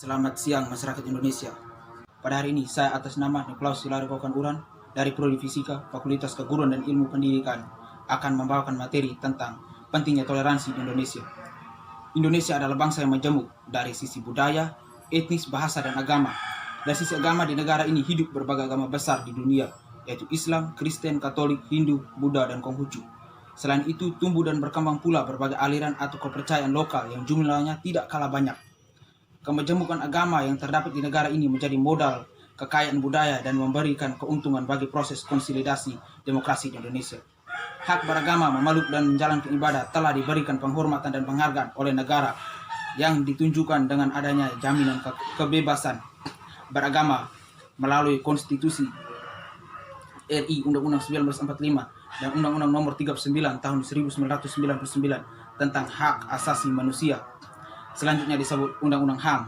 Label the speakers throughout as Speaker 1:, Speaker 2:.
Speaker 1: Selamat siang masyarakat Indonesia. Pada hari ini saya atas nama Niklaus Hilary Kokan Uran dari Prodi Fisika Fakultas Keguruan dan Ilmu Pendidikan akan membawakan materi tentang pentingnya toleransi di Indonesia. Indonesia adalah bangsa yang majemuk dari sisi budaya, etnis, bahasa, dan agama. Dari sisi agama di negara ini hidup berbagai agama besar di dunia, yaitu Islam, Kristen, Katolik, Hindu, Buddha, dan Konghucu. Selain itu, tumbuh dan berkembang pula berbagai aliran atau kepercayaan lokal yang jumlahnya tidak kalah banyak. Kemajemukan agama yang terdapat di negara ini menjadi modal kekayaan budaya dan memberikan keuntungan bagi proses konsolidasi demokrasi di Indonesia. Hak beragama, memeluk, dan menjalankan ibadah telah diberikan penghormatan dan penghargaan oleh negara yang ditunjukkan dengan adanya jaminan kebebasan beragama melalui Konstitusi RI Undang-Undang 1945 dan Undang-Undang Nomor 39 Tahun 1999 tentang hak asasi manusia. Selanjutnya disebut Undang-Undang HAM.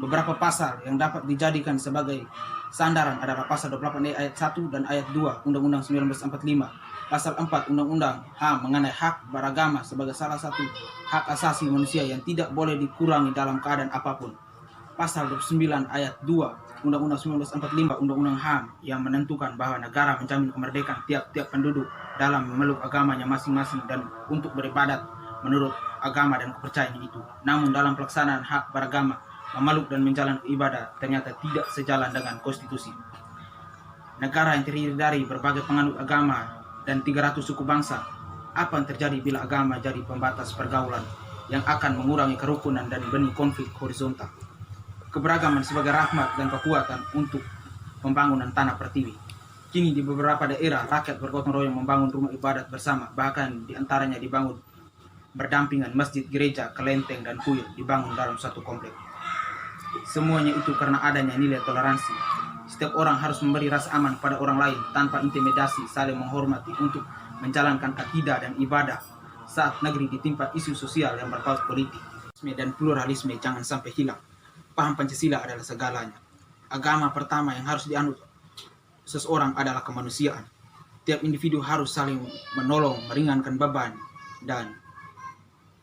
Speaker 1: Beberapa pasal yang dapat dijadikan sebagai sandaran adalah pasal 28 ayat 1 dan ayat 2 Undang-Undang 1945. Pasal 4 Undang-Undang HAM mengenai hak beragama sebagai salah satu hak asasi manusia yang tidak boleh dikurangi dalam keadaan apapun. Pasal 29 ayat 2 Undang-Undang 1945 Undang-Undang HAM yang menentukan bahwa negara menjamin kemerdekaan tiap-tiap penduduk dalam memeluk agamanya masing-masing dan untuk beribadat menurut agama dan kepercayaannya itu. Namun dalam pelaksanaan hak beragama, memeluk dan menjalankan ibadah ternyata tidak sejalan dengan konstitusi. Negara yang terdiri dari berbagai penganut agama dan 300 suku bangsa, apa yang terjadi bila agama jadi pembatas pergaulan yang akan mengurangi kerukunan dan benih konflik horizontal? Keberagaman sebagai rahmat dan kekuatan untuk pembangunan tanah pertiwi. Kini di beberapa daerah rakyat bergotong royong membangun rumah ibadat bersama, bahkan diantaranya dibangun berdampingan masjid, gereja, kelenteng, dan kuil dibangun dalam satu komplek. Semuanya itu karena adanya nilai toleransi. Setiap orang harus memberi rasa aman pada orang lain tanpa intimidasi, saling menghormati untuk menjalankan akidah dan ibadah saat negeri ditimpa isu sosial yang berpaut politik. Dan pluralisme jangan sampai hilang. Paham Pancasila adalah segalanya. Agama pertama yang harus dianut seseorang adalah kemanusiaan. Tiap individu harus saling menolong, meringankan beban, dan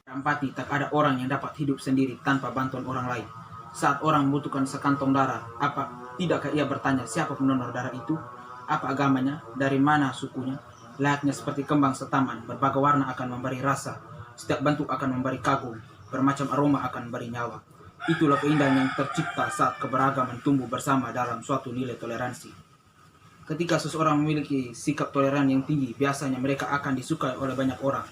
Speaker 1: empati. Tak ada orang yang dapat hidup sendiri tanpa bantuan orang lain. Saat orang membutuhkan sekantong darah, apa tidakkah ia bertanya siapa pendonor darah itu? Apa agamanya? Dari mana sukunya? Layaknya seperti kembang setaman, berbagai warna akan memberi rasa, setiap bentuk akan memberi kagum, bermacam aroma akan memberi nyawa. Itulah keindahan yang tercipta saat keberagaman tumbuh bersama dalam suatu nilai toleransi. Ketika seseorang memiliki sikap toleran yang tinggi, biasanya mereka akan disukai oleh banyak orang.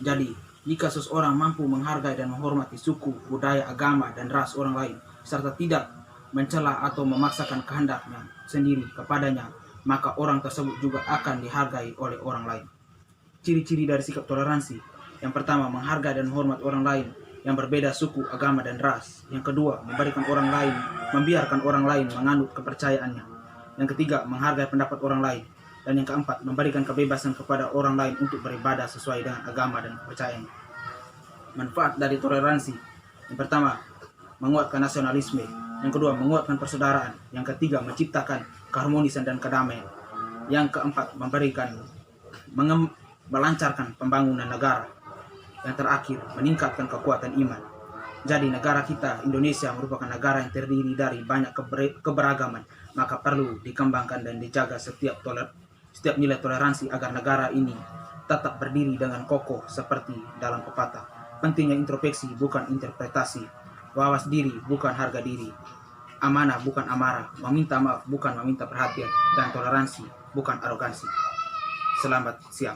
Speaker 1: Jadi, jika seseorang mampu menghargai dan menghormati suku, budaya, agama, dan ras orang lain, serta tidak mencela atau memaksakan kehendaknya sendiri kepadanya, maka orang tersebut juga akan dihargai oleh orang lain. Ciri-ciri dari sikap toleransi. Yang pertama, menghargai dan menghormati orang lain yang berbeda suku, agama, dan ras. Yang kedua, membiarkan orang lain menganut kepercayaannya. Yang ketiga, menghargai pendapat orang lain. Dan yang keempat, memberikan kebebasan kepada orang lain untuk beribadah sesuai dengan agama dan kepercayaannya. Manfaat dari toleransi. Yang pertama, menguatkan nasionalisme. Yang kedua, menguatkan persaudaraan. Yang ketiga, menciptakan keharmonisan dan kedamaian. Yang keempat, melancarkan pembangunan negara. Yang terakhir, meningkatkan kekuatan iman. Jadi negara kita, Indonesia, merupakan negara yang terdiri dari banyak keberagaman. Maka perlu dikembangkan dan dijaga setiap nilai toleransi agar negara ini tetap berdiri dengan kokoh seperti dalam pepatah. Pentingnya introspeksi bukan interpretasi, wawas diri bukan harga diri, amanah bukan amarah, meminta maaf bukan meminta perhatian, dan toleransi bukan arogansi. Selamat siang.